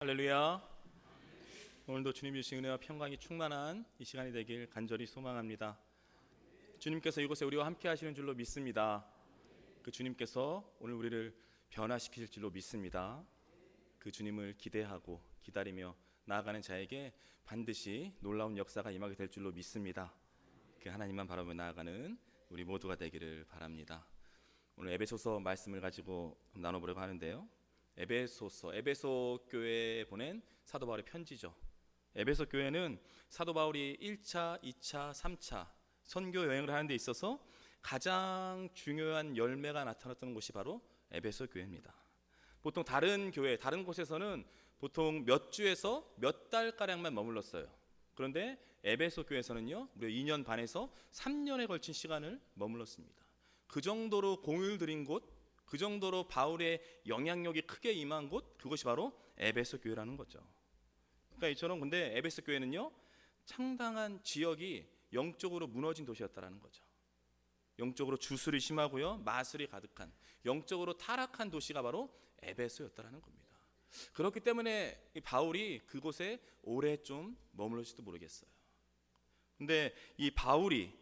할렐루야. 오늘도 주님 주신 은혜와 평강이 충만한 이 시간이 되길 간절히 소망합니다. 주님께서 이곳에 우리와 함께 하시는 줄로 믿습니다. 그 주님께서 오늘 우리를 변화시키실 줄로 믿습니다. 그 주님을 기대하고 기다리며 나아가는 자에게 반드시 놀라운 역사가 임하게 될 줄로 믿습니다. 그 하나님만 바라보며 나아가는 우리 모두가 되기를 바랍니다. 오늘 에베소서 말씀을 가지고 나눠보려고 하는데요, 에베소 교회에 보낸 사도 바울의 편지죠. 에베소 교회는 사도 바울이 1차, 2차, 3차 선교 여행을 하는 데 있어서 가장 중요한 열매가 나타났던 곳이 바로 에베소 교회입니다. 보통 다른 교회, 다른 곳에서는 보통 몇 주에서 몇 달가량만 머물렀어요. 그런데 에베소 교회에서는요, 무려 2년 반에서 3년에 걸친 시간을 머물렀습니다. 그 정도로 공을 들인 곳, 그 정도로 바울의 영향력이 크게 임한 곳, 그것이 바로 에베소 교회라는 거죠. 그러니까 이처럼 근데 에베소 교회는요, 상당한 지역이 영적으로 무너진 도시였다라는 거죠. 영적으로 주술이 심하고요, 마술이 가득한 영적으로 타락한 도시가 바로 에베소였다라는 겁니다. 그렇기 때문에 이 바울이 그곳에 오래 좀 머물렀을지도 모르겠어요. 근데 이 바울이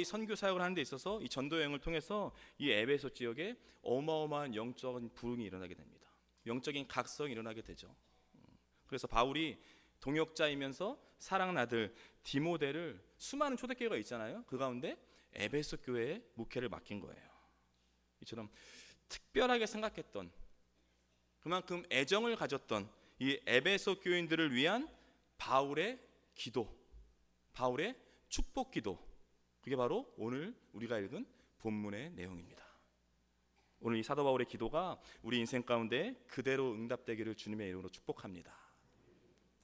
선교 사역을 하는 데 있어서 이 전도 여행을 통해서 이 에베소 지역에 어마어마한 영적인 부흥이 일어나게 됩니다. 영적인 각성이 일어나게 되죠. 그래서 바울이 동역자이면서 사랑하는 아들 디모데를, 수많은 초대교회가 있잖아요, 그 가운데 에베소 교회에 목회를 맡긴 거예요. 이처럼 특별하게 생각했던, 그만큼 애정을 가졌던 이 에베소 교인들을 위한 바울의 기도, 바울의 축복 기도, 그게 바로 오늘 우리가 읽은 본문의 내용입니다. 오늘 이 사도 바울의 기도가 우리 인생 가운데 그대로 응답되기를 주님의 이름으로 축복합니다.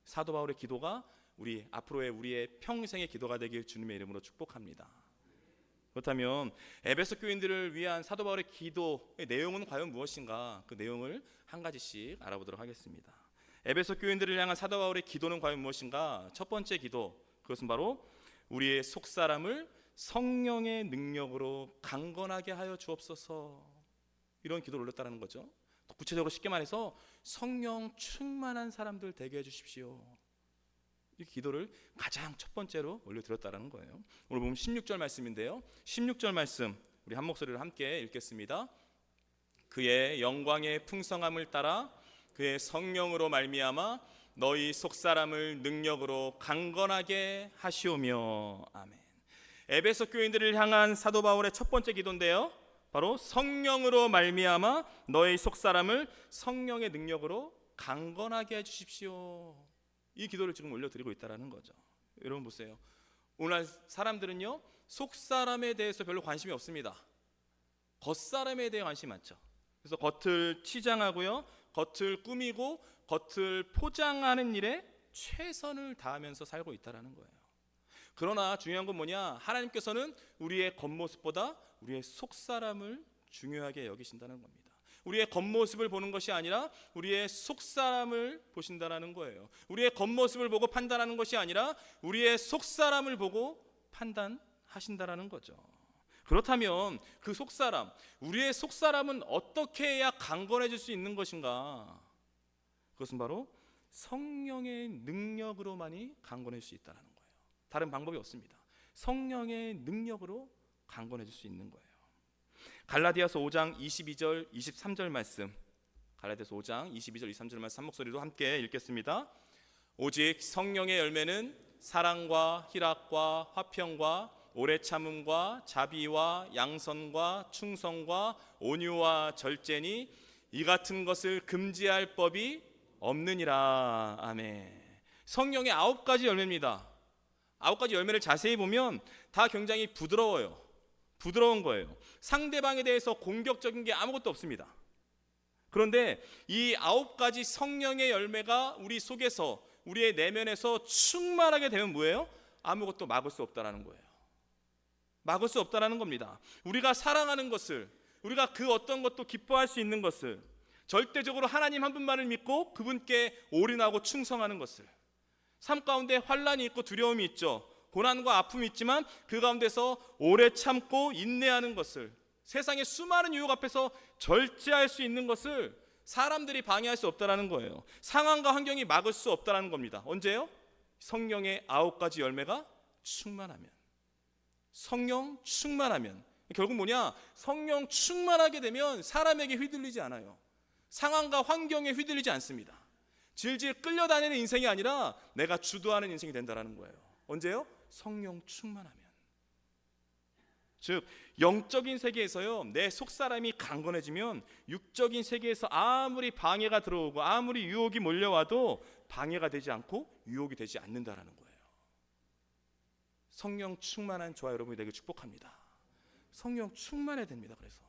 사도 바울의 기도가 우리의 평생의 기도가 되길 주님의 이름으로 축복합니다. 그렇다면 에베소 교인들을 위한 사도 바울의 기도의 내용은 과연 무엇인가? 그 내용을 한 가지씩 알아보도록 하겠습니다. 에베소 교인들을 향한 사도 바울의 기도는 과연 무엇인가? 첫 번째 기도, 그것은 바로 우리의 속사람을 성령의 능력으로 강건하게 하여 주옵소서, 이런 기도를 올렸다는 거죠. 구체적으로 쉽게 말해서 성령 충만한 사람들 되게 해주십시오, 이 기도를 가장 첫 번째로 올려드렸다는 거예요. 오늘 보면 16절 말씀인데요, 16절 말씀 우리 한 목소리로 함께 읽겠습니다. 그의 영광의 풍성함을 따라 그의 성령으로 말미암아 너희 속사람을 능력으로 강건하게 하시오며. 아멘. 에베소 교인들을 향한 사도 바울의 첫 번째 기도인데요, 바로 성령으로 말미암아 너희 속사람을 성령의 능력으로 강건하게 해주십시오, 이 기도를 지금 올려드리고 있다는 거죠. 여러분 보세요, 오늘 사람들은요, 속사람에 대해서 별로 관심이 없습니다. 겉사람에 대해 관심이 많죠. 그래서 겉을 치장하고요, 겉을 꾸미고 겉을 포장하는 일에 최선을 다하면서 살고 있다는 거예요. 그러나 중요한 건 뭐냐? 하나님께서는 우리의 겉모습보다 우리의 속사람을 중요하게 여기신다는 겁니다. 우리의 겉모습을 보는 것이 아니라 우리의 속사람을 보신다는 거예요. 우리의 겉모습을 보고 판단하는 것이 아니라 우리의 속사람을 보고 판단하신다는 거죠. 그렇다면 그 속사람, 우리의 속사람은 어떻게 해야 강건해질 수 있는 것인가? 그것은 바로 성령의 능력으로만이 강건해질 수 있다는 거예요. 다른 방법이 없습니다. 성령의 능력으로 강건해질 수 있는 거예요. 갈라디아서 5장 22절 23절 말씀, 갈라디아서 5장 22절 23절 말씀 한 목소리로 함께 읽겠습니다. 오직 성령의 열매는 사랑과 희락과 화평과 오래 참음과 자비와 양선과 충성과 온유와 절제니 이 같은 것을 금지할 법이 없느니라. 아멘. 성령의 9가지 열매입니다. 9가지 열매를 자세히 보면 다 굉장히 부드러운 거예요. 상대방에 대해서 공격적인 게 아무것도 없습니다. 그런데 이 9가지 성령의 열매가 우리 속에서, 우리의 내면에서 충만하게 되면 뭐예요? 아무것도 막을 수 없다라는 거예요. 막을 수 없다라는 겁니다. 우리가 사랑하는 것을, 우리가 그 어떤 것도 기뻐할 수 있는 것을, 절대적으로 하나님 한 분만을 믿고 그분께 올인하고 충성하는 것을, 삶 가운데 환난이 있고 두려움이 있죠. 고난과 아픔이 있지만 그 가운데서 오래 참고 인내하는 것을, 세상의 수많은 유혹 앞에서 절제할 수 있는 것을 사람들이 방해할 수 없다라는 거예요. 상황과 환경이 막을 수 없다라는 겁니다. 언제요? 성령의 9가지 열매가 충만하면. 성령 충만하면. 결국 뭐냐? 성령 충만하게 되면 사람에게 휘둘리지 않아요. 상황과 환경에 휘둘리지 않습니다. 질질 끌려다니는 인생이 아니라 내가 주도하는 인생이 된다는 거예요. 언제요? 성령 충만하면. 즉 영적인 세계에서요, 내 속사람이 강건해지면 육적인 세계에서 아무리 방해가 들어오고 아무리 유혹이 몰려와도 방해가 되지 않고 유혹이 되지 않는다라는 거예요. 성령 충만한 저와 여러분이 되길 축복합니다. 성령 충만해야 됩니다. 그래서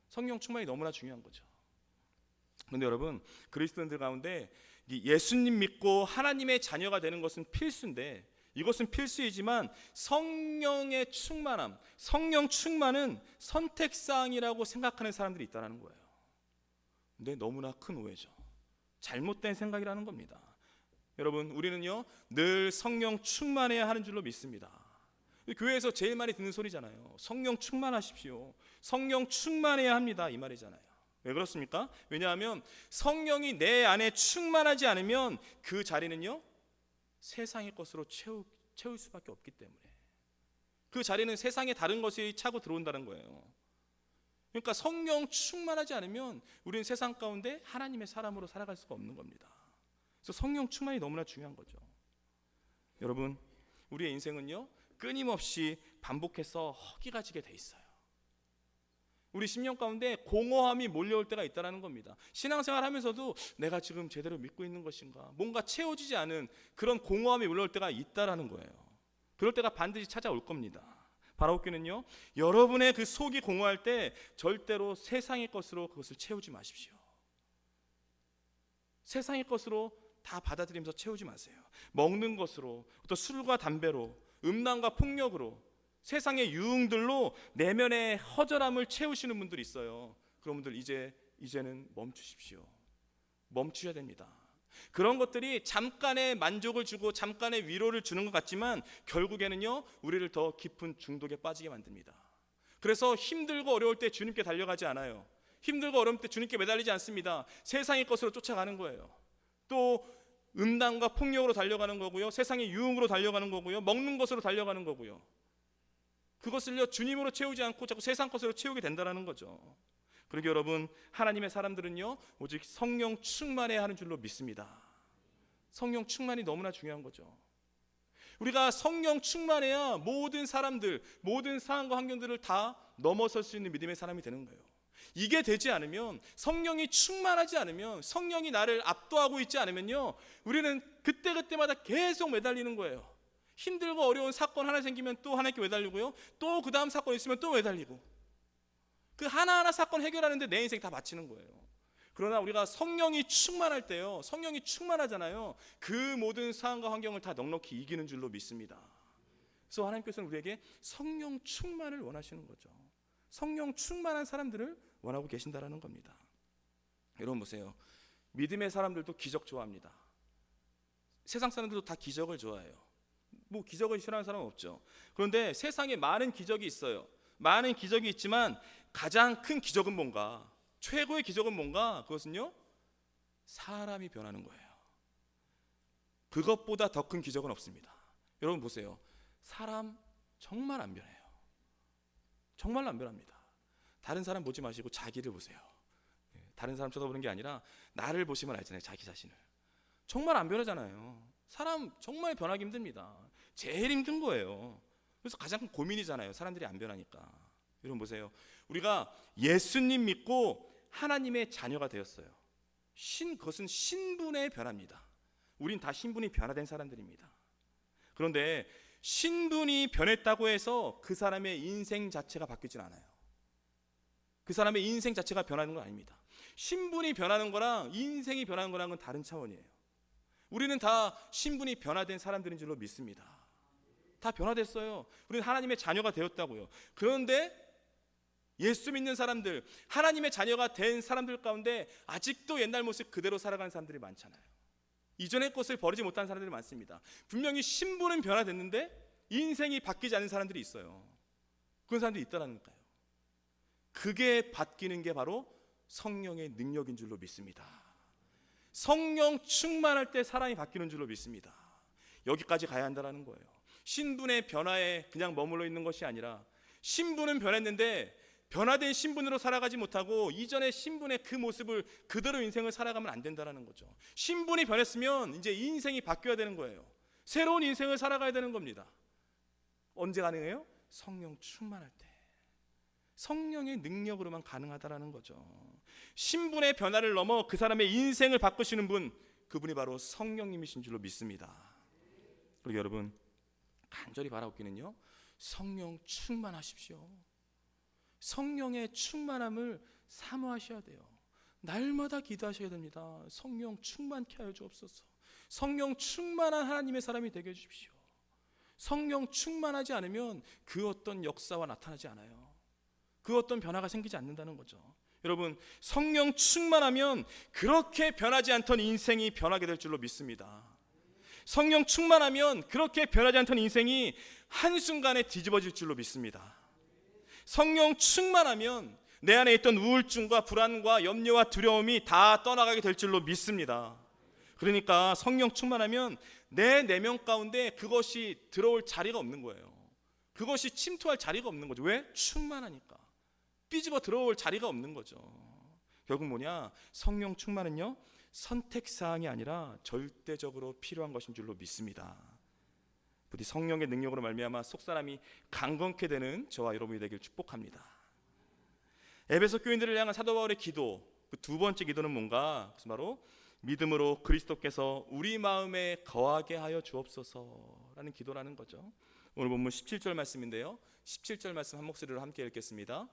성령 충만이 너무나 중요한 거죠. 그런데 여러분, 그리스도인들 가운데 예수님 믿고 하나님의 자녀가 되는 것은 필수인데, 이것은 필수이지만 성령의 충만함, 성령 충만은 선택사항이라고 생각하는 사람들이 있다는 거예요. 근데 너무나 큰 오해죠. 잘못된 생각이라는 겁니다. 여러분, 우리는요 늘 성령 충만해야 하는 줄로 믿습니다. 교회에서 제일 많이 듣는 소리잖아요. 성령 충만하십시오. 성령 충만해야 합니다, 이 말이잖아요. 왜 그렇습니까? 왜냐하면 성령이 내 안에 충만하지 않으면 그 자리는요 세상의 것으로 채울 수밖에 없기 때문에, 그 자리는 세상의 다른 것이 차고 들어온다는 거예요. 그러니까 성령 충만하지 않으면 우리는 세상 가운데 하나님의 사람으로 살아갈 수가 없는 겁니다. 그래서 성령 충만이 너무나 중요한 거죠. 여러분, 우리의 인생은요 끊임없이 반복해서 허기가 지게 돼 있어요. 우리 심령 가운데 공허함이 몰려올 때가 있다는 겁니다. 신앙생활 하면서도 내가 지금 제대로 믿고 있는 것인가, 뭔가 채워지지 않은 그런 공허함이 몰려올 때가 있다는 거예요. 그럴 때가 반드시 찾아올 겁니다. 바라옵기는요, 여러분의 그 속이 공허할 때 절대로 세상의 것으로 그것을 채우지 마십시오. 세상의 것으로 다 받아들이면서 채우지 마세요. 먹는 것으로, 또 술과 담배로, 음란과 폭력으로, 세상의 유흥들로 내면의 허전함을 채우시는 분들이 있어요. 그런 분들 이제는 멈추십시오. 멈추셔야 됩니다. 그런 것들이 잠깐의 만족을 주고 잠깐의 위로를 주는 것 같지만 결국에는요 우리를 더 깊은 중독에 빠지게 만듭니다. 그래서 힘들고 어려울 때 주님께 달려가지 않아요. 힘들고 어려울 때 주님께 매달리지 않습니다. 세상의 것으로 쫓아가는 거예요. 또 음란과 폭력으로 달려가는 거고요, 세상의 유흥으로 달려가는 거고요, 먹는 것으로 달려가는 거고요. 그것을요 주님으로 채우지 않고 자꾸 세상 것으로 채우게 된다는 거죠. 그러기 여러분, 하나님의 사람들은요 오직 성령 충만해야 하는 줄로 믿습니다. 성령 충만이 너무나 중요한 거죠. 우리가 성령 충만해야 모든 사람들, 모든 상황과 환경들을 다 넘어설 수 있는 믿음의 사람이 되는 거예요. 이게 되지 않으면, 성령이 충만하지 않으면, 성령이 나를 압도하고 있지 않으면요 우리는 그때그때마다 계속 매달리는 거예요. 힘들고 어려운 사건 하나 생기면 또 하나님께 매달리고요, 또 그 다음 사건 있으면 또 매달리고, 그 하나하나 사건 해결하는데 내 인생 다 바치는 거예요. 그러나 우리가 성령이 충만할 때요, 성령이 충만하잖아요, 그 모든 상황과 환경을 다 넉넉히 이기는 줄로 믿습니다. 그래서 하나님께서는 우리에게 성령 충만을 원하시는 거죠. 성령 충만한 사람들을 원하고 계신다라는 겁니다. 여러분 보세요, 믿음의 사람들도 기적 좋아합니다. 세상 사람들도 다 기적을 좋아해요. 뭐 기적을 싫어하는 사람은 없죠. 그런데 세상에 많은 기적이 있어요. 많은 기적이 있지만 가장 큰 기적은 뭔가, 최고의 기적은 뭔가, 그것은요 사람이 변하는 거예요. 그것보다 더 큰 기적은 없습니다. 여러분 보세요, 사람 정말 안 변해요. 정말로 안 변합니다. 다른 사람 보지 마시고 자기를 보세요. 다른 사람 쳐다보는 게 아니라 나를 보시면 알잖아요. 자기 자신을. 정말 안 변하잖아요. 사람 정말 변하기 힘듭니다. 제일 힘든 거예요. 그래서 가장 큰 고민이잖아요. 사람들이 안 변하니까. 여러분 보세요, 우리가 예수님 믿고 하나님의 자녀가 되었어요. 그것은 신분의 변화입니다. 우린 다 신분이 변화된 사람들입니다. 그런데 신분이 변했다고 해서 그 사람의 인생 자체가 바뀌진 않아요. 그 사람의 인생 자체가 변하는 건 아닙니다. 신분이 변하는 거랑 인생이 변하는 거랑은 다른 차원이에요. 우리는 다 신분이 변화된 사람들인 줄로 믿습니다. 다 변화됐어요. 우리는 하나님의 자녀가 되었다고요. 그런데 예수 믿는 사람들, 하나님의 자녀가 된 사람들 가운데 아직도 옛날 모습 그대로 살아가는 사람들이 많잖아요. 이전의 것을 버리지 못한 사람들이 많습니다. 분명히 신분은 변화됐는데 인생이 바뀌지 않은 사람들이 있어요. 그런 사람들이 있다는 거예요. 그게 바뀌는 게 바로 성령의 능력인 줄로 믿습니다. 성령 충만할 때 사람이 바뀌는 줄로 믿습니다. 여기까지 가야 한다는 거예요. 신분의 변화에 그냥 머물러 있는 것이 아니라 신분은 변했는데 변화된 신분으로 살아가지 못하고 이전의 신분의 그 모습을 그대로 인생을 살아가면 안 된다는 거죠. 신분이 변했으면 이제 인생이 바뀌어야 되는 거예요. 새로운 인생을 살아가야 되는 겁니다. 언제 가능해요? 성령 충만할 때. 성령의 능력으로만 가능하다라는 거죠. 신분의 변화를 넘어 그 사람의 인생을 바꾸시는 분, 그분이 바로 성령님이신 줄로 믿습니다. 그리고 여러분, 간절히 바라옵기는요, 성령 충만하십시오. 성령의 충만함을 사모하셔야 돼요. 날마다 기도하셔야 됩니다. 성령 충만케 하여 주옵소서. 성령 충만한 하나님의 사람이 되게 해주십시오. 성령 충만하지 않으면 그 어떤 역사와 나타나지 않아요. 그 어떤 변화가 생기지 않는다는 거죠. 여러분, 성령 충만하면 그렇게 변하지 않던 인생이 변하게 될 줄로 믿습니다. 성령 충만하면 그렇게 변하지 않던 인생이 한순간에 뒤집어질 줄로 믿습니다. 성령 충만하면 내 안에 있던 우울증과 불안과 염려와 두려움이 다 떠나가게 될 줄로 믿습니다. 그러니까 성령 충만하면 내 내면 가운데 그것이 들어올 자리가 없는 거예요. 그것이 침투할 자리가 없는 거죠. 왜? 충만하니까. 삐집어 들어올 자리가 없는 거죠. 결국 뭐냐? 성령 충만은요, 선택사항이 아니라 절대적으로 필요한 것인 줄로 믿습니다. 부디 성령의 능력으로 말미암아 속사람이 강건케 되는 저와 여러분이 되길 축복합니다. 에베소 교인들을 향한 사도 바울의 기도, 그 두 번째 기도는 뭔가? 그것은 바로 믿음으로 그리스도께서 우리 마음에 거하게 하여 주옵소서라는 기도라는 거죠. 오늘 본문 17절 말씀인데요, 17절 말씀 한 목소리로 함께 읽겠습니다.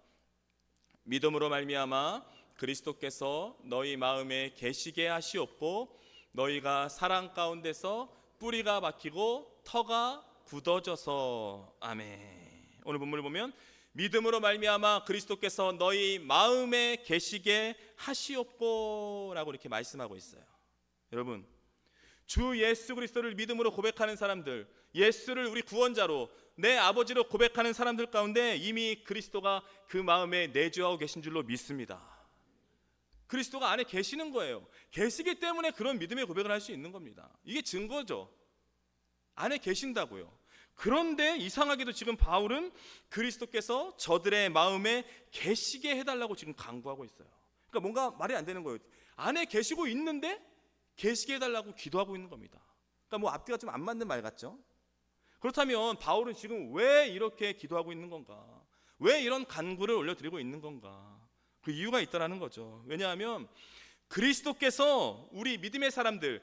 믿음으로 말미암아 그리스도께서 너희 마음에 계시게 하시옵고 너희가 사랑 가운데서 뿌리가 박히고 터가 굳어져서. 아멘. 오늘 본문을 보면 믿음으로 말미암아 그리스도께서 너희 마음에 계시게 하시옵고 라고 이렇게 말씀하고 있어요. 여러분, 주 예수 그리스도를 믿음으로 고백하는 사람들, 예수를 우리 구원자로 내 아버지로 고백하는 사람들 가운데 이미 그리스도가 그 마음에 내주하고 계신 줄로 믿습니다. 그리스도가 안에 계시는 거예요. 계시기 때문에 그런 믿음의 고백을 할 수 있는 겁니다. 이게 증거죠. 안에 계신다고요. 그런데 이상하게도 지금 바울은 그리스도께서 저들의 마음에 계시게 해달라고 지금 강구하고 있어요. 그러니까 뭔가 말이 안 되는 거예요. 안에 계시고 있는데 계시게 해달라고 기도하고 있는 겁니다. 그러니까 뭐 앞뒤가 좀 안 맞는 말 같죠? 그렇다면 바울은 지금 왜 이렇게 기도하고 있는 건가? 왜 이런 간구를 올려드리고 있는 건가? 그 이유가 있다라는 거죠. 왜냐하면 그리스도께서 우리 믿음의 사람들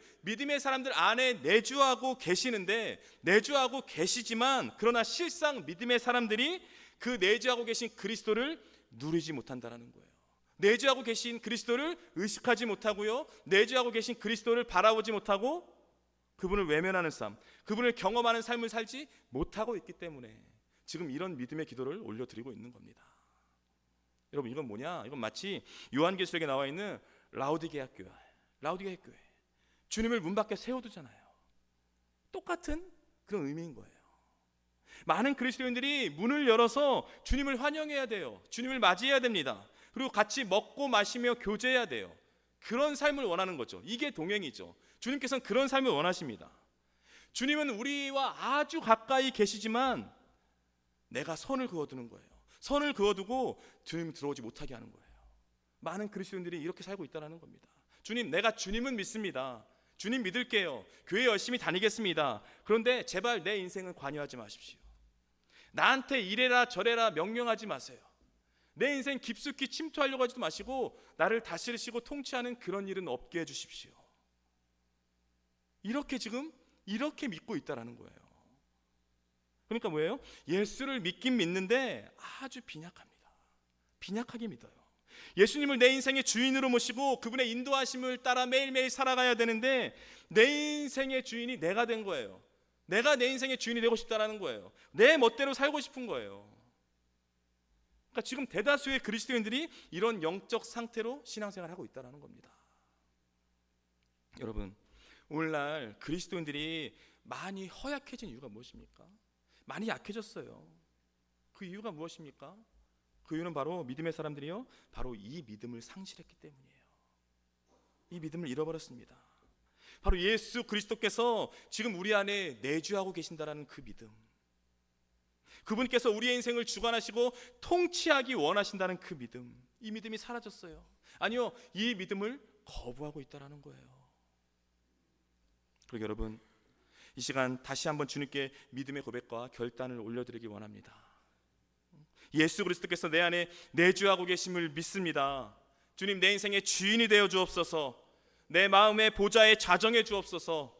안에 내주하고 계시는데, 내주하고 계시지만 그러나 실상 믿음의 사람들이 그 내주하고 계신 그리스도를 누리지 못한다는 거예요. 내주하고 계신 그리스도를 의식하지 못하고요, 내주하고 계신 그리스도를 바라보지 못하고 그분을 외면하는 삶, 그분을 경험하는 삶을 살지 못하고 있기 때문에 지금 이런 믿음의 기도를 올려드리고 있는 겁니다. 여러분, 이건 뭐냐? 이건 마치 요한계시록에 나와 있는 라오디게아 교회, 주님을 문 밖에 세워두잖아요. 똑같은 그런 의미인 거예요. 많은 그리스도인들이 문을 열어서 주님을 환영해야 돼요. 주님을 맞이해야 됩니다. 그리고 같이 먹고 마시며 교제해야 돼요. 그런 삶을 원하는 거죠. 이게 동행이죠. 주님께서는 그런 삶을 원하십니다. 주님은 우리와 아주 가까이 계시지만 내가 선을 그어두는 거예요. 선을 그어두고 주님 들어오지 못하게 하는 거예요. 많은 그리스도인들이 이렇게 살고 있다는 겁니다. 주님, 내가 주님은 믿습니다. 주님 믿을게요. 교회 열심히 다니겠습니다. 그런데 제발 내 인생은 관여하지 마십시오. 나한테 이래라 저래라 명령하지 마세요. 내 인생 깊숙이 침투하려고 하지도 마시고 나를 다스리시고 통치하는 그런 일은 없게 해주십시오. 이렇게 믿고 있다는 거예요. 그러니까 뭐예요? 예수를 믿긴 믿는데 아주 빈약하게 믿어요. 예수님을 내 인생의 주인으로 모시고 그분의 인도하심을 따라 매일매일 살아가야 되는데 내 인생의 주인이 내가 된 거예요. 내가 내 인생의 주인이 되고 싶다는 거예요. 내 멋대로 살고 싶은 거예요. 그러니까 지금 대다수의 그리스도인들이 이런 영적 상태로 신앙생활을 하고 있다는 겁니다. 여러분, 오늘날 그리스도인들이 많이 허약해진 이유가 무엇입니까? 많이 약해졌어요. 그 이유가 무엇입니까? 그 이유는 바로 믿음의 사람들이요, 바로 이 믿음을 상실했기 때문이에요. 이 믿음을 잃어버렸습니다. 바로 예수 그리스도께서 지금 우리 안에 내주하고 계신다라는 그 믿음, 그분께서 우리의 인생을 주관하시고 통치하기 원하신다는 그 믿음, 이 믿음이 사라졌어요. 아니요, 이 믿음을 거부하고 있다라는 거예요. 그리고 여러분, 이 시간 다시 한번 주님께 믿음의 고백과 결단을 올려드리기 원합니다. 예수 그리스도께서 내 안에 내주하고 계심을 믿습니다. 주님, 내 인생의 주인이 되어 주옵소서. 내 마음의 보좌에 좌정해 주옵소서.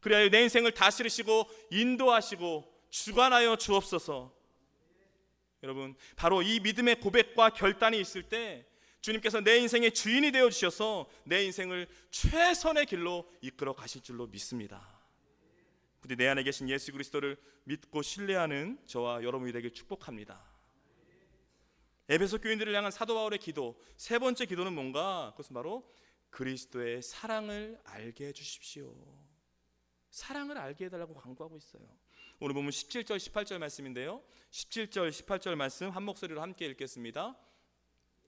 그리하여 내 인생을 다스리시고 인도하시고 주관하여 주옵소서. 여러분, 바로 이 믿음의 고백과 결단이 있을 때 주님께서 내 인생의 주인이 되어 주셔서 내 인생을 최선의 길로 이끌어 가실 줄로 믿습니다. 부디 내 안에 계신 예수 그리스도를 믿고 신뢰하는 저와 여러분이 되길 축복합니다. 에베소 교인들을 향한 사도 바울의 기도, 세 번째 기도는 뭔가? 그것은 바로 그리스도의 사랑을 알게 해주십시오. 사랑을 알게 해달라고 간구하고 있어요. 오늘 보면 17절 18절 말씀인데요, 17절 18절 말씀 한 목소리로 함께 읽겠습니다.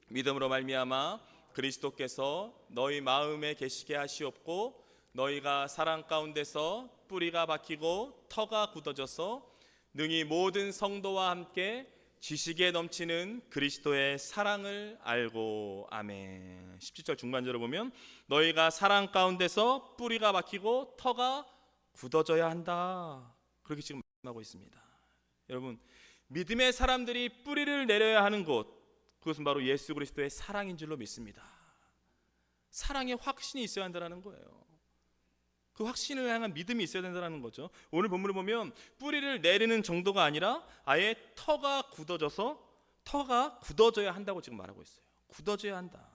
믿음으로 말미암아 그리스도께서 너희 마음에 계시게 하시옵고 너희가 사랑 가운데서 뿌리가 박히고 터가 굳어져서 능히 모든 성도와 함께 지식에 넘치는 그리스도의 사랑을 알고. 아멘. 17절 중반절을 보면 너희가 사랑 가운데서 뿌리가 박히고 터가 굳어져야 한다, 그렇게 지금 말씀하고 있습니다. 여러분, 믿음의 사람들이 뿌리를 내려야 하는 곳, 그것은 바로 예수 그리스도의 사랑인 줄로 믿습니다. 사랑의 확신이 있어야 한다는 거예요. 그 확신을 향한 믿음이 있어야 된다는 거죠. 오늘 본문을 보면 뿌리를 내리는 정도가 아니라 아예 터가 굳어져야 한다고 지금 말하고 있어요. 굳어져야 한다.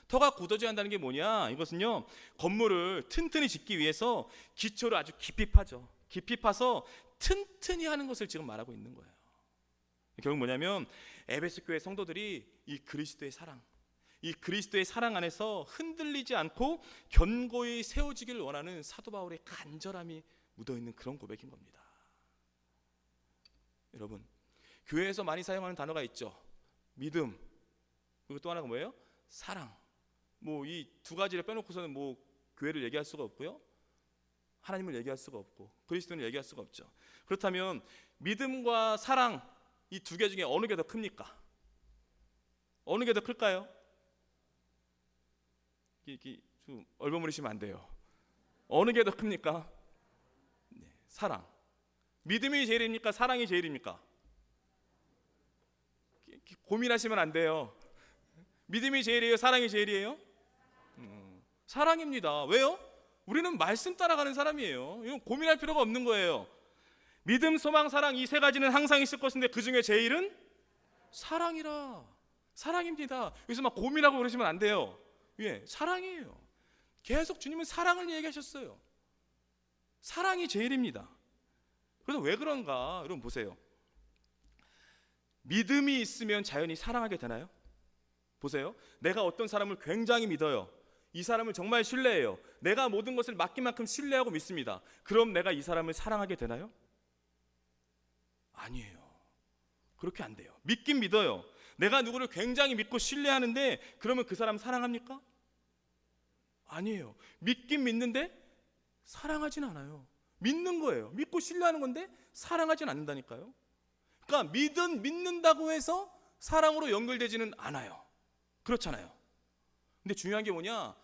터가 굳어져야 한다는 게 뭐냐? 이것은요, 건물을 튼튼히 짓기 위해서 기초를 아주 깊이 파죠. 깊이 파서 튼튼히 하는 것을 지금 말하고 있는 거예요. 결국 뭐냐면 에베소 교회 성도들이 이 그리스도의 사랑, 이 그리스도의 사랑 안에서 흔들리지 않고 견고히 세워지기를 원하는 사도 바울의 간절함이 묻어있는 그런 고백인 겁니다. 여러분, 교회에서 많이 사용하는 단어가 있죠. 믿음, 그리고 또 하나가 뭐예요? 사랑. 뭐 이 두 가지를 빼놓고서는 뭐 교회를 얘기할 수가 없고요, 하나님을 얘기할 수가 없고 그리스도를 얘기할 수가 없죠. 그렇다면 믿음과 사랑, 이 두 개 중에 어느 게 더 큽니까? 어느 게 더 클까요? 좀 얼버무리시면 안 돼요. 어느 게 더 큽니까? 네, 사랑. 믿음이 제일입니까? 사랑이 제일입니까? 고민하시면 안 돼요. 믿음이 제일이에요? 사랑이 제일이에요? 사랑입니다. 왜요? 우리는 말씀 따라가는 사람이에요. 이건 고민할 필요가 없는 거예요. 믿음, 소망, 사랑, 이 세 가지는 항상 있을 것인데 그 중에 제일은 사랑이라. 사랑입니다. 여기서 막 고민하고 그러시면 안 돼요. 예, 사랑이에요. 계속 주님은 사랑을 얘기하셨어요. 사랑이 제일입니다. 그래서 왜 그런가? 여러분 보세요. 믿음이 있으면 자연히 사랑하게 되나요? 보세요. 내가 어떤 사람을 굉장히 믿어요. 이 사람을 정말 신뢰해요. 내가 모든 것을 맡긴 만큼 신뢰하고 믿습니다. 그럼 내가 이 사람을 사랑하게 되나요? 아니에요. 그렇게 안 돼요. 믿긴 믿어요. 내가 누구를 굉장히 믿고 신뢰하는데 그러면 그 사람 사랑합니까? 아니에요. 믿긴 믿는데 사랑하진 않아요. 믿는 거예요. 믿고 신뢰하는 건데 사랑하진 않는다니까요. 그러니까 믿는다고 해서 사랑으로 연결되지는 않아요. 그렇잖아요. 근데 중요한 게 뭐냐?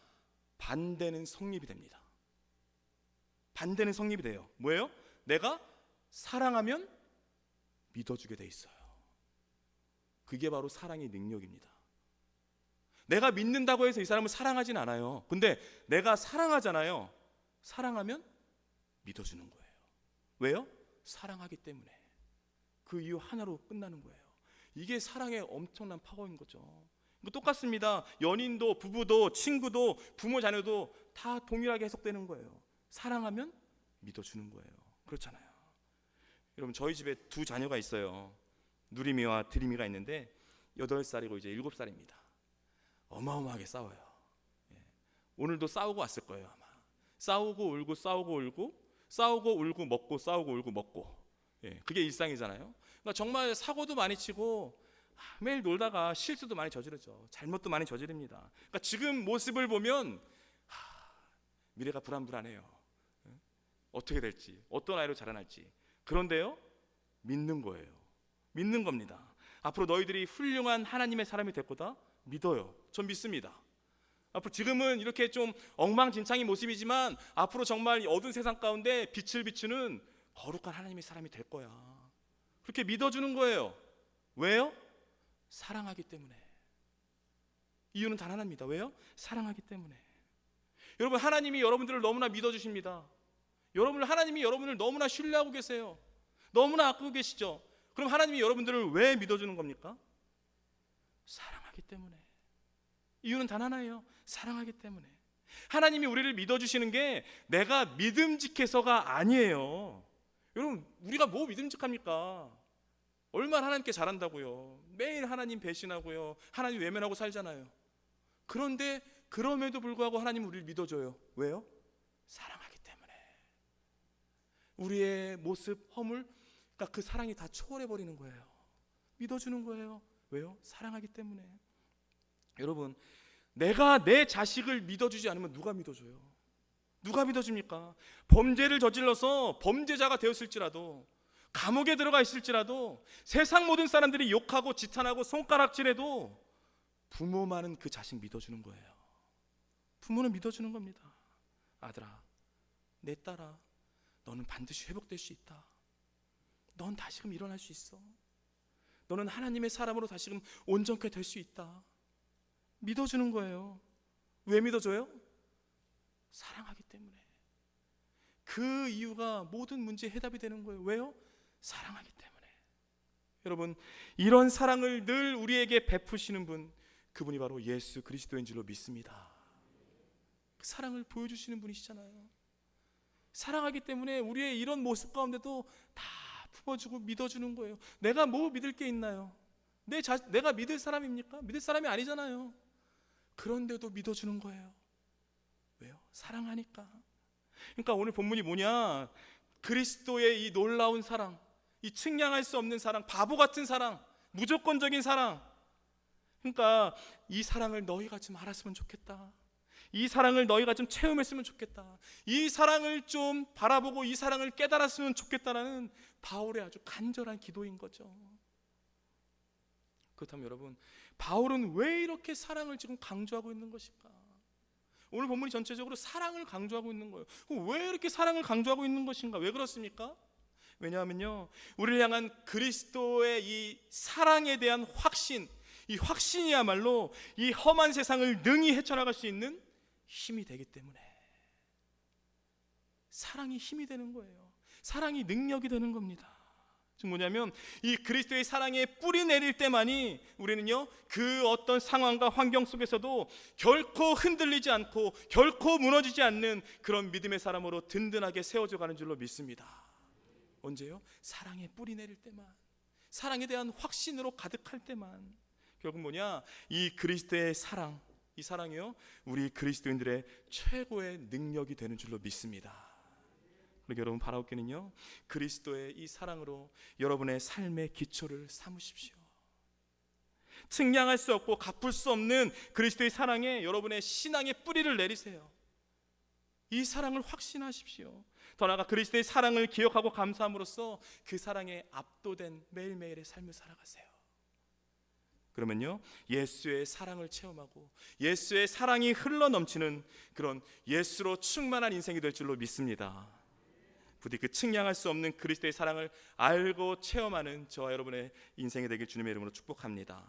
반대는 성립이 됩니다. 반대는 성립이 돼요. 뭐예요? 내가 사랑하면 믿어주게 돼 있어요. 그게 바로 사랑의 능력입니다. 내가 믿는다고 해서 이 사람을 사랑하진 않아요. 근데 내가 사랑하잖아요. 사랑하면 믿어주는 거예요. 왜요? 사랑하기 때문에. 그 이유 하나로 끝나는 거예요. 이게 사랑의 엄청난 파워인 거죠. 똑같습니다. 연인도, 부부도, 친구도, 부모, 자녀도 다 동일하게 해석되는 거예요. 사랑하면 믿어주는 거예요. 그렇잖아요. 여러분, 저희 집에 두 자녀가 있어요. 누리미와 드리미가 있는데 8살이고 이제 7살입니다. 어마어마하게 싸워요. 오늘도 싸우고 왔을 거예요 아마. 싸우고 울고 싸우고 울고 싸우고 울고 먹고 싸우고 울고 먹고. 그게 일상이잖아요. 그러니까 정말 사고도 많이 치고 매일 놀다가 실수도 많이 저지르죠. 잘못도 많이 저지릅니다. 그러니까 지금 모습을 보면 미래가 불안불안해요. 어떻게 될지, 어떤 아이로 자라날지. 그런데요, 믿는 거예요. 믿는 겁니다. 앞으로 너희들이 훌륭한 하나님의 사람이 될 거다 믿어요. 전 믿습니다. 앞으로 지금은 이렇게 좀 엉망진창인 모습이지만 앞으로 정말 이 어두운 세상 가운데 빛을 비추는 거룩한 하나님의 사람이 될 거야. 그렇게 믿어주는 거예요. 왜요? 사랑하기 때문에. 이유는 단 하나입니다. 왜요? 사랑하기 때문에. 여러분, 하나님이 여러분들을 너무나 믿어주십니다. 하나님이 여러분을 너무나 신뢰하고 계세요. 너무나 아끼고 계시죠. 그럼 하나님이 여러분들을 왜 믿어주는 겁니까? 사랑하기 때문에. 이유는 단 하나예요. 사랑하기 때문에. 하나님이 우리를 믿어주시는 게 내가 믿음직해서가 아니에요. 여러분, 우리가 뭐 믿음직합니까? 얼마나 하나님께 잘한다고요. 매일 하나님 배신하고요, 하나님 외면하고 살잖아요. 그런데 그럼에도 불구하고 하나님은 우리를 믿어줘요. 왜요? 사랑하기 때문에. 우리의 모습, 허물, 그러니까 그 사랑이 다 초월해버리는 거예요. 믿어주는 거예요. 왜요? 사랑하기 때문에. 여러분, 내가 내 자식을 믿어주지 않으면 누가 믿어줘요? 누가 믿어줍니까? 범죄를 저질러서 범죄자가 되었을지라도, 감옥에 들어가 있을지라도, 세상 모든 사람들이 욕하고 지탄하고 손가락질해도 부모만은 그 자식 믿어주는 거예요. 부모는 믿어주는 겁니다. 아들아, 내 딸아, 너는 반드시 회복될 수 있다. 넌 다시금 일어날 수 있어. 너는 하나님의 사람으로 다시금 온전케 될 수 있다. 믿어주는 거예요. 왜 믿어줘요? 사랑하기 때문에. 그 이유가 모든 문제의 해답이 되는 거예요. 왜요? 사랑하기 때문에. 여러분, 이런 사랑을 늘 우리에게 베푸시는 분, 그분이 바로 예수 그리스도인 줄로 믿습니다. 그 사랑을 보여주시는 분이시잖아요. 사랑하기 때문에 우리의 이런 모습 가운데도 다 품어주고 믿어주는 거예요. 내가 뭐 믿을 게 있나요? 내가 믿을 사람입니까? 믿을 사람이 아니잖아요. 그런데도 믿어주는 거예요. 왜요? 사랑하니까. 그러니까 오늘 본문이 뭐냐? 그리스도의 이 놀라운 사랑, 이 측량할 수 없는 사랑, 바보 같은 사랑, 무조건적인 사랑. 그러니까 이 사랑을 너희가 좀 알았으면 좋겠다. 이 사랑을 너희가 좀 체험했으면 좋겠다. 이 사랑을 좀 바라보고 이 사랑을 깨달았으면 좋겠다라는 바울의 아주 간절한 기도인 거죠. 그렇다면 여러분, 바울은 왜 이렇게 사랑을 지금 강조하고 있는 것일까? 오늘 본문이 전체적으로 사랑을 강조하고 있는 거예요. 왜 이렇게 사랑을 강조하고 있는 것인가? 왜 그렇습니까? 왜냐하면요, 우리를 향한 그리스도의 이 사랑에 대한 확신, 이 확신이야말로 이 험한 세상을 능히 헤쳐나갈 수 있는 힘이 되기 때문에. 사랑이 힘이 되는 거예요. 사랑이 능력이 되는 겁니다. 즉 뭐냐면, 이 그리스도의 사랑에 뿌리 내릴 때만이 우리는요, 그 어떤 상황과 환경 속에서도 결코 흔들리지 않고 결코 무너지지 않는 그런 믿음의 사람으로 든든하게 세워져 가는 줄로 믿습니다. 언제요? 사랑에 뿌리 내릴 때만, 사랑에 대한 확신으로 가득할 때만. 결국 뭐냐? 이 그리스도의 사랑, 이 사랑이요, 우리 그리스도인들의 최고의 능력이 되는 줄로 믿습니다. 그러니까 여러분, 바라옵기는요, 그리스도의 이 사랑으로 여러분의 삶의 기초를 삼으십시오. 측량할 수 없고 갚을 수 없는 그리스도의 사랑에 여러분의 신앙의 뿌리를 내리세요. 이 사랑을 확신하십시오. 더 나아가 그리스도의 사랑을 기억하고 감사함으로써 그 사랑에 압도된 매일매일의 삶을 살아가세요. 그러면요, 예수의 사랑을 체험하고 예수의 사랑이 흘러넘치는 그런 예수로 충만한 인생이 될 줄로 믿습니다. 부디 그 측량할 수 없는 그리스도의 사랑을 알고 체험하는 저와 여러분의 인생이 되길 주님의 이름으로 축복합니다.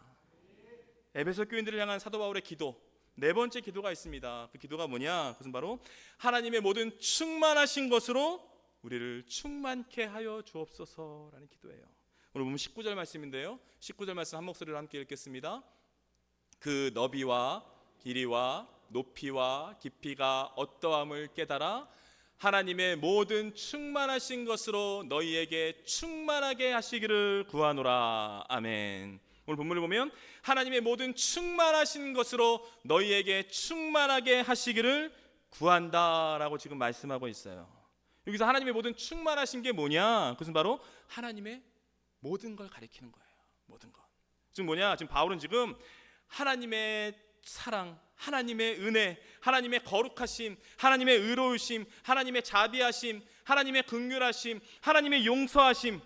에베소 교인들을 향한 사도 바울의 기도, 네 번째 기도가 있습니다. 그 기도가 뭐냐? 그것은 바로 하나님의 모든 충만하신 것으로 우리를 충만케 하여 주옵소서라는 기도예요. 오늘 보면 19절 말씀인데요, 19절 말씀 한 목소리로 함께 읽겠습니다. 그 너비와 길이와 높이와 깊이가 어떠함을 깨달아 하나님의 모든 충만하신 것으로 너희에게 충만하게 하시기를 구하노라. 아멘. 오늘 본문을 보면 하나님의 모든 충만하신 것으로 너희에게 충만하게 하시기를 구한다라고 지금 말씀하고 있어요. 여기서 하나님의 모든 충만하신 게 뭐냐? 그것은 바로 하나님의 모든 걸 가리키는 거예요. 모든 것. 지금 바울은 지금 하나님의 사랑, 하나님의 은혜, 하나님의 거룩하심, 하나님의 의로우심, 하나님의 자비하심, 하나님의 긍휼하심, 하나님의 용서하심,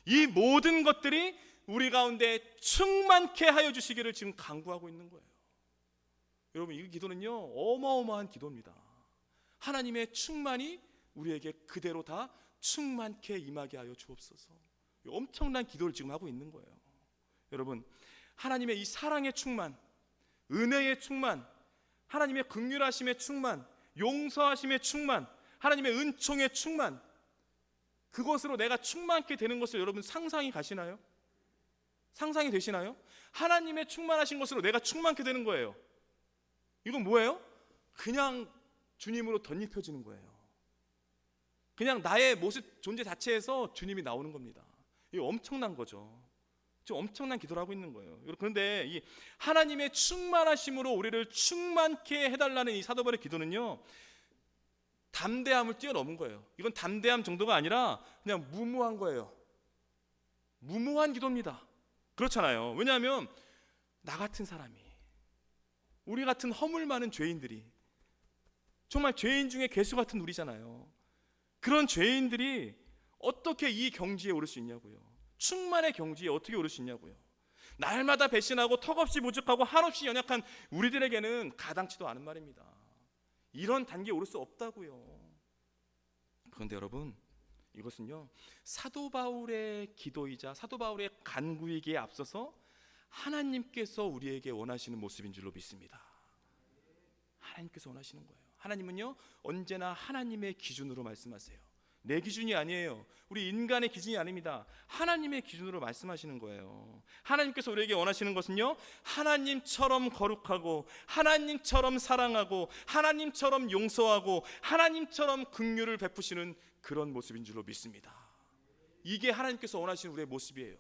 이 모든 것들이 우리 가운데 충만케 하여 주시기를 지금 간구하고 있는 거예요. 여러분, 이 기도는요 어마어마한 기도입니다. 하나님의 충만이 우리에게 그대로 다 충만케 임하게 하여 주옵소서. 엄청난 기도를 지금 하고 있는 거예요. 여러분, 하나님의 이 사랑의 충만, 은혜의 충만, 하나님의 긍휼하심의 충만, 용서하심의 충만, 하나님의 은총의 충만, 그것으로 내가 충만케 되는 것을 여러분 상상이 가시나요? 상상이 되시나요? 하나님의 충만하신 것으로 내가 충만케 되는 거예요. 이건 뭐예요? 그냥 주님으로 덧입혀지는 거예요. 그냥 나의 모습, 존재 자체에서 주님이 나오는 겁니다. 이거 엄청난 거죠. 지금 엄청난 기도를 하고 있는 거예요. 그런데 이 하나님의 충만하심으로 우리를 충만케 해달라는 이 사도 바울의 기도는요, 담대함을 뛰어넘은 거예요. 이건 담대함 정도가 아니라 그냥 무모한 거예요. 무모한 기도입니다. 그렇잖아요. 왜냐하면 나 같은 사람이, 우리 같은 허물 많은 죄인들이, 정말 죄인 중에 괴수 같은 우리잖아요. 그런 죄인들이 어떻게 이 경지에 오를 수 있냐고요. 충만의 경지에 어떻게 오를 수 있냐고요. 날마다 배신하고 턱없이 부족하고 한없이 연약한 우리들에게는 가당치도 않은 말입니다. 이런 단계에 오를 수 없다고요. 그런데 여러분, 이것은요 사도 바울의 기도이자 사도 바울의 간구이기에 앞서서 하나님께서 우리에게 원하시는 모습인 줄로 믿습니다. 하나님께서 원하시는 거예요. 하나님은요 언제나 하나님의 기준으로 말씀하세요. 내 기준이 아니에요. 우리 인간의 기준이 아닙니다. 하나님의 기준으로 말씀하시는 거예요. 하나님께서 우리에게 원하시는 것은요, 하나님처럼 거룩하고, 하나님처럼 사랑하고, 하나님처럼 용서하고, 하나님처럼 긍휼을 베푸시는 그런 모습인 줄로 믿습니다. 이게 하나님께서 원하시는 우리의 모습이에요.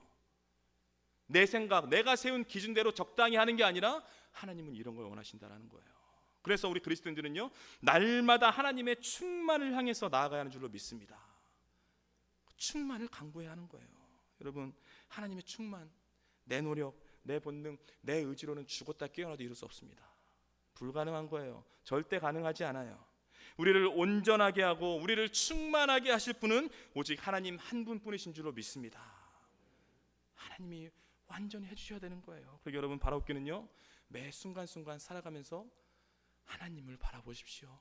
내 생각, 내가 세운 기준대로 적당히 하는 게 아니라 하나님은 이런 걸 원하신다라는 거예요. 그래서 우리 그리스도인들은요 날마다 하나님의 충만을 향해서 나아가야 하는 줄로 믿습니다. 충만을 간구해야 하는 거예요. 여러분, 하나님의 충만, 내 노력, 내 본능, 내 의지로는 죽었다 깨어나도 이룰 수 없습니다. 불가능한 거예요. 절대 가능하지 않아요. 우리를 온전하게 하고 우리를 충만하게 하실 분은 오직 하나님 한 분뿐이신 줄로 믿습니다. 하나님이 완전히 해주셔야 되는 거예요. 그리고 여러분, 바라옵기는요 매 순간순간 살아가면서 하나님을 바라보십시오.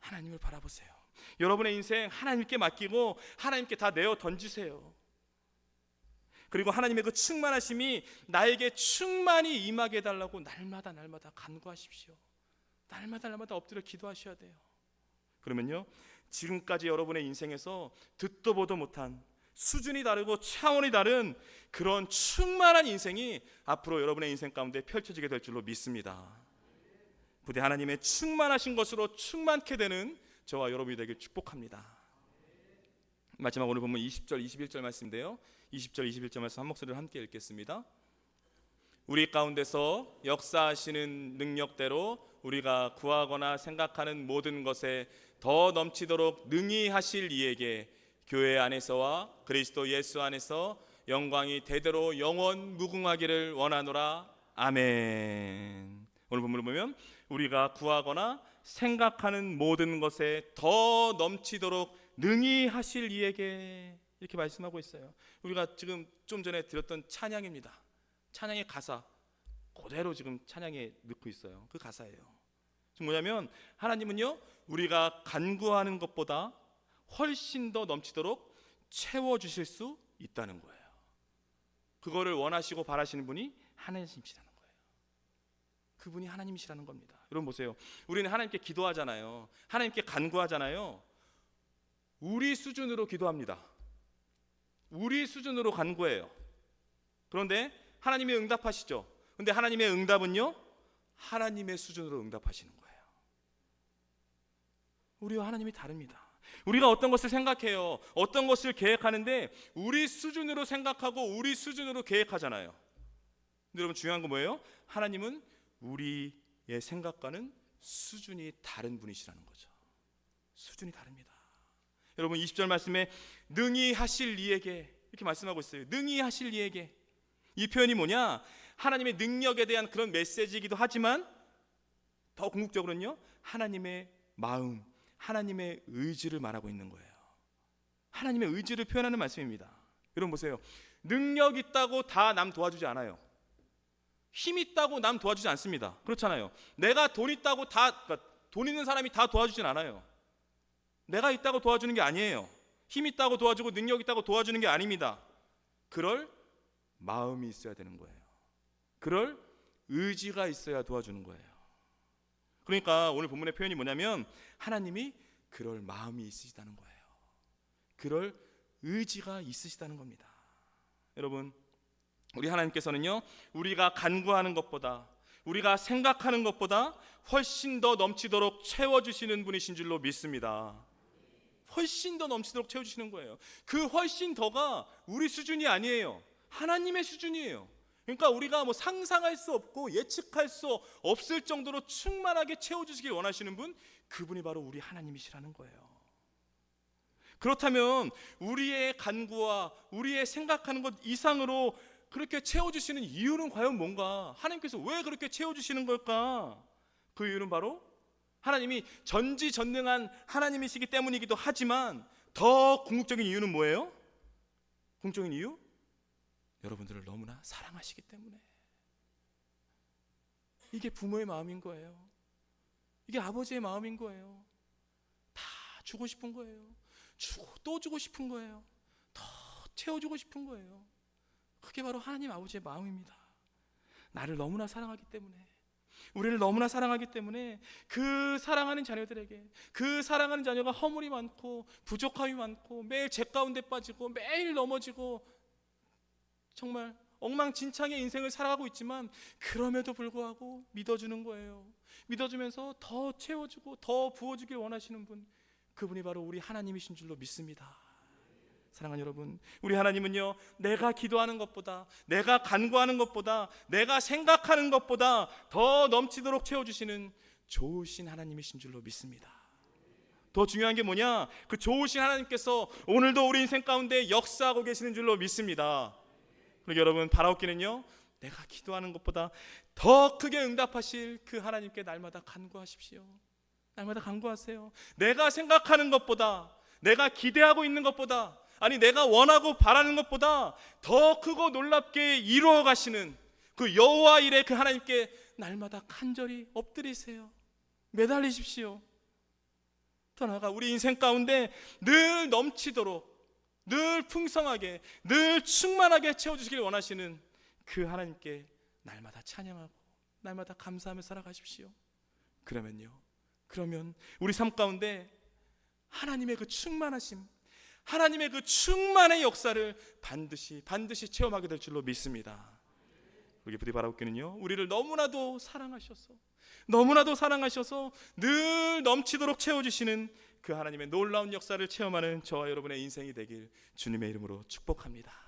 하나님을 바라보세요. 여러분의 인생 하나님께 맡기고 하나님께 다 내어 던지세요. 그리고 하나님의 그 충만하심이 나에게 충만히 임하게 해달라고 날마다 간구하십시오. 날마다 엎드려 기도하셔야 돼요. 그러면요 지금까지 여러분의 인생에서 듣도 보도 못한, 수준이 다르고 차원이 다른 그런 충만한 인생이 앞으로 여러분의 인생 가운데 펼쳐지게 될 줄로 믿습니다. 부디 하나님의 충만하신 것으로 충만케 되는 저와 여러분이 되길 축복합니다. 마지막 오늘 본문 20절 21절 말씀인데요, 20절 21절 말씀 한 목소리로 함께 읽겠습니다. 우리 가운데서 역사하시는 능력대로 우리가 구하거나 생각하는 모든 것에 더 넘치도록 능히 하실 이에게 교회 안에서와 그리스도 예수 안에서 영광이 대대로 영원 무궁하기를 원하노라. 아멘. 오늘 본문을 보면 우리가 구하거나 생각하는 모든 것에 더 넘치도록 능히 하실 이에게, 이렇게 말씀하고 있어요. 우리가 지금 좀 전에 들었던 찬양입니다. 찬양의 가사 그대로 지금 찬양에 넣고 있어요. 그 가사예요. 지금 뭐냐면 하나님은요 우리가 간구하는 것보다 훨씬 더 넘치도록 채워주실 수 있다는 거예요. 그거를 원하시고 바라시는 분이 하나님이시라는 거예요. 그분이 하나님이시라는 겁니다. 여러분 보세요. 우리는 하나님께 기도하잖아요. 하나님께 간구하잖아요. 우리 수준으로 기도합니다. 우리 수준으로 간구해요. 그런데 하나님이 응답하시죠. 근데 하나님의 응답은요 하나님의 수준으로 응답하시는 거예요. 우리와 하나님이 다릅니다. 우리가 어떤 것을 생각해요, 어떤 것을 계획하는데 우리 수준으로 생각하고 우리 수준으로 계획하잖아요. 근데 여러분 중요한 건 뭐예요? 하나님은 우리의 생각과는 수준이 다른 분이시라는 거죠. 수준이 다릅니다. 여러분 20절 말씀에 능히 하실 이에게 이렇게 말씀하고 있어요. 능히 하실 이에게. 이 표현이 뭐냐? 하나님의 능력에 대한 그런 메시지이기도 하지만 더 궁극적으로는요, 하나님의 마음, 하나님의 의지를 말하고 있는 거예요. 하나님의 의지를 표현하는 말씀입니다. 여러분 보세요. 능력 있다고 다 남 도와주지 않아요. 힘 있다고 남 도와주지 않습니다. 그렇잖아요. 내가 돈 있다고 그러니까 돈 있는 사람이 다 도와주진 않아요. 내가 있다고 도와주는 게 아니에요. 힘 있다고 도와주고 능력 있다고 도와주는 게 아닙니다. 그럴 마음이 있어야 되는 거예요. 그럴 의지가 있어야 도와주는 거예요. 그러니까 오늘 본문의 표현이 뭐냐면 하나님이 그럴 마음이 있으시다는 거예요. 그럴 의지가 있으시다는 겁니다. 여러분, 우리 하나님께서는요, 우리가 간구하는 것보다, 우리가 생각하는 것보다 훨씬 더 넘치도록 채워주시는 분이신 줄로 믿습니다. 훨씬 더 넘치도록 채워주시는 거예요. 그 훨씬 더가 우리 수준이 아니에요. 하나님의 수준이에요. 그러니까 우리가 뭐 상상할 수 없고 예측할 수 없을 정도로 충만하게 채워주시길 원하시는 분, 그분이 바로 우리 하나님이시라는 거예요. 그렇다면 우리의 간구와 우리의 생각하는 것 이상으로 그렇게 채워주시는 이유는 과연 뭔가? 하나님께서 왜 그렇게 채워주시는 걸까? 그 이유는 바로 하나님이 전지전능한 하나님이시기 때문이기도 하지만 더 궁극적인 이유는 뭐예요? 궁극적인 이유? 여러분들을 너무나 사랑하시기 때문에. 이게 부모의 마음인 거예요. 이게 아버지의 마음인 거예요. 다 주고 싶은 거예요. 주고 또 주고 싶은 거예요. 더 채워주고 싶은 거예요. 그게 바로 하나님 아버지의 마음입니다. 나를 너무나 사랑하기 때문에, 우리를 너무나 사랑하기 때문에 그 사랑하는 자녀들에게, 그 사랑하는 자녀가 허물이 많고 부족함이 많고 매일 죄 가운데 빠지고 매일 넘어지고 정말 엉망진창의 인생을 살아가고 있지만 그럼에도 불구하고 믿어주는 거예요. 믿어주면서 더 채워주고 더 부어주길 원하시는 분, 그분이 바로 우리 하나님이신 줄로 믿습니다. 사랑하는 여러분, 우리 하나님은요, 내가 기도하는 것보다, 내가 간구하는 것보다, 내가 생각하는 것보다 더 넘치도록 채워주시는 좋으신 하나님이신 줄로 믿습니다. 더 중요한 게 뭐냐? 그 좋으신 하나님께서 오늘도 우리 인생 가운데 역사하고 계시는 줄로 믿습니다. 그리고 여러분, 바라옵기는요, 내가 기도하는 것보다 더 크게 응답하실 그 하나님께 날마다 간구하십시오. 날마다 간구하세요. 내가 생각하는 것보다, 내가 기대하고 있는 것보다, 아니 내가 원하고 바라는 것보다 더 크고 놀랍게 이루어 가시는 그 여호와 일의 그 하나님께 날마다 간절히 엎드리세요. 매달리십시오. 더 나아가 우리 인생 가운데 늘 넘치도록, 늘 풍성하게, 늘 충만하게 채워주시길 원하시는 그 하나님께 날마다 찬양하고 날마다 감사하며 살아가십시오. 그러면 우리 삶 가운데 하나님의 그 충만하심, 하나님의 그 충만의 역사를 반드시 체험하게 될 줄로 믿습니다. 우리 부디 바라옵기는요, 우리를 너무나도 사랑하셔서 늘 넘치도록 채워주시는 그 하나님의 놀라운 역사를 체험하는 저와 여러분의 인생이 되길 주님의 이름으로 축복합니다.